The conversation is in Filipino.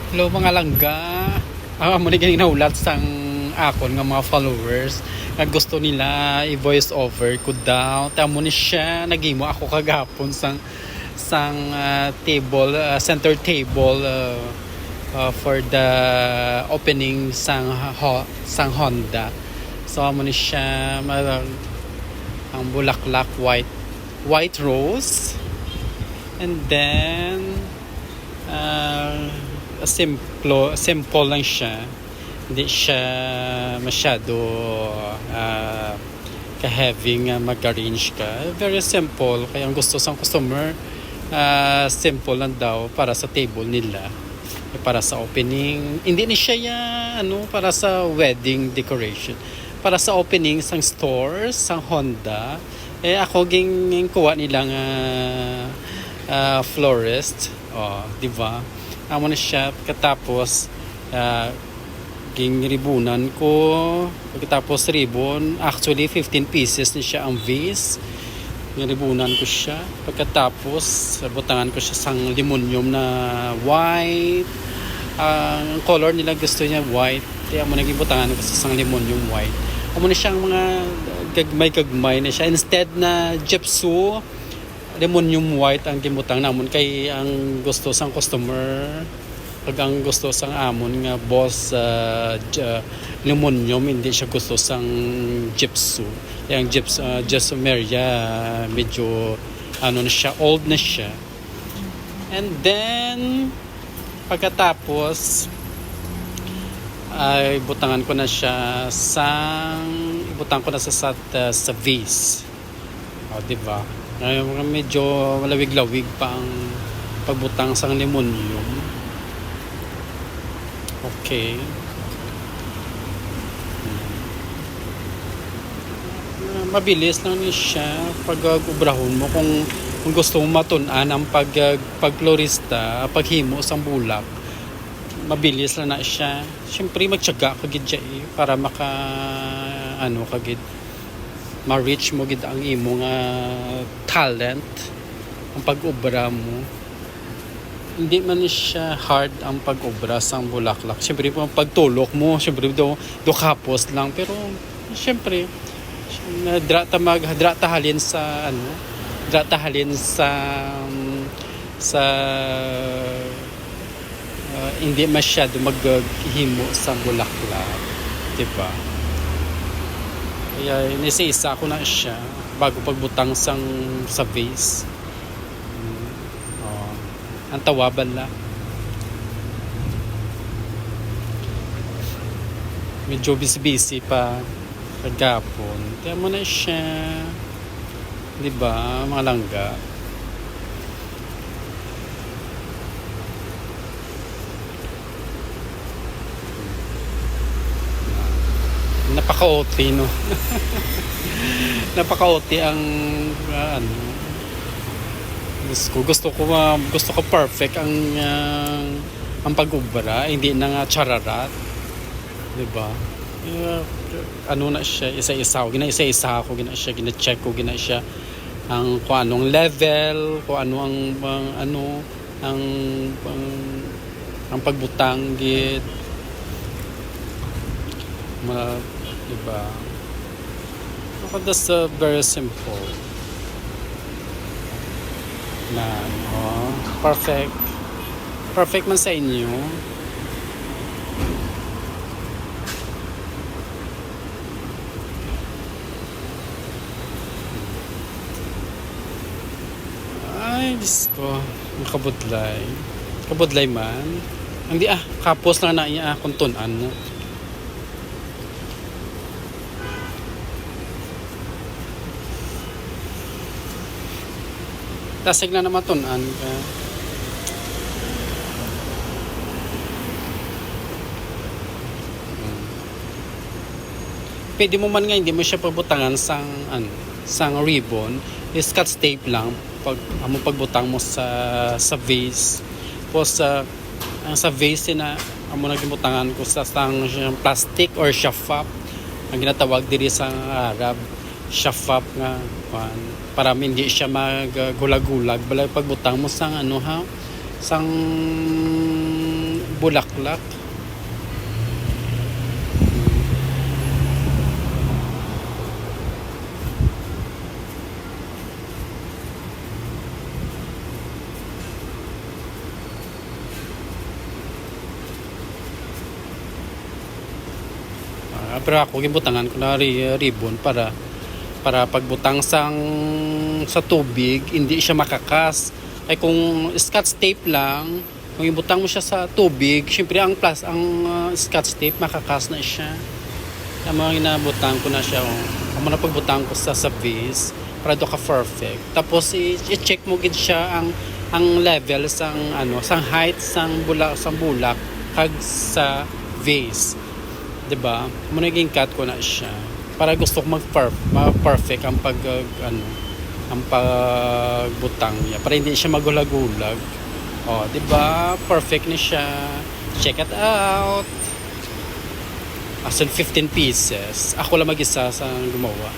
Hello mga langga. Mo ni ganing naulat sang akon nga mga followers nga gusto nila i-voice over ko daw. Tamo ni siya nagimo ako kagapon sang table, center table for the opening sang Honda. So amo ni siya ang bulaklak white rose, and then simple lang siya, hindi siya masyado ka-heavy nga mag-arrange ka. Very simple, kaya ang gusto sang customer, simple lang daw para sa table nila, para sa opening. Hindi ni siya para sa wedding decoration, para sa opening sang stores sang Honda. Ako ging kuha nilang florist, di ba? Amo na siya. Katapos ging ribunan ko. Pagkatapos ribbon, actually 15 pieces ni siya ang vase. Ribunan ko siya. Pagkatapos butangan ko siya sang limonium na white. Ang color nila gusto niya white, kaya amo naging butangan ko sa sang limonium white. Amo na siyang mga gagmay na siya. Instead na gypsum, lemonium white ang gimutang namon, kay ang gusto sang customer, pag ang gusto sang amon nga boss lemonium, hindi siya gusto sang gypsum. Yang gypsumeria medyo na siya, old na siya. And then pagkatapos ay butangan ko na siya ibutang ko na sa vase. Di ba? Medyo malawig-lawig pa ang pagbutang sang lemonium. Okay. Mabilis lang ni siya pag ubrahon mo kung gusto mo matun-an ang pagflorista, paghimo sang bulak. Mabilis lang na siya. Siyempre magtiyaga ka gid siya para ma-reach mo gid ang imong talent, ang pag-obra mo. Hindi man siya hard ang pag-obra sang bulaklak. Siyempre po ang pagtulok mo, siyempre do kapos lang, pero siyempre dratahalin sa hindi masyado maghimo sa bulaklak, diba? Kaya nisa-isa ko na siya bago pagbutang sa vase. Ang tawaban lang. Medyo busy pa kagapon. Kaya mo na siya, di ba, mga langga? Napaka-OT, no? Napaka-OT ang gusto ko perfect ang pag-ubra, hindi na nga chararat, di ba? Na siya, isa-isa ko gina-check ko siya ang kung anong level, kung ano ang pagbutang gid, diba? That's very simple na perfect man sa inyo. Ay, Diyos ko, kabudlay man, hindi kapos na iya kung tunan mo. Tasig na naman tunan ka. Pwede mo man nga hindi mo siya pabutangan sang ribbon, scotch tape lang pagbutang mo sa vase. Tapos sa vase na amo nagibutangan ko sa plastic or shafap ang ginatawag diri sa Arab, shafap nga para hindi siya maggulag-gulag balay pagbutang mo sang sang bulaklak. Pero ako gibutangan ko na ribbon para pagbutang sa tubig hindi siya makakas. Ay kung scotch tape lang, kung ibutang mo siya sa tubig, syempre ang scotch tape makakas na siya. Kaya mga ginabutang ko na siya. Ang mga pagbutang ko sa vase para do ka perfect. Tapos i-check mo gid siya ang level sang height sang bulak kag sa vase. 'Di ba? Mo naging cut ko na siya para gusto ko mag-perfect ang ang pagbutang niya para hindi siya magulag-gulag. Oh, 'di ba? Perfect na siya. Check it out. As in 15 pieces. Ako lang mag-isa sa gumawa.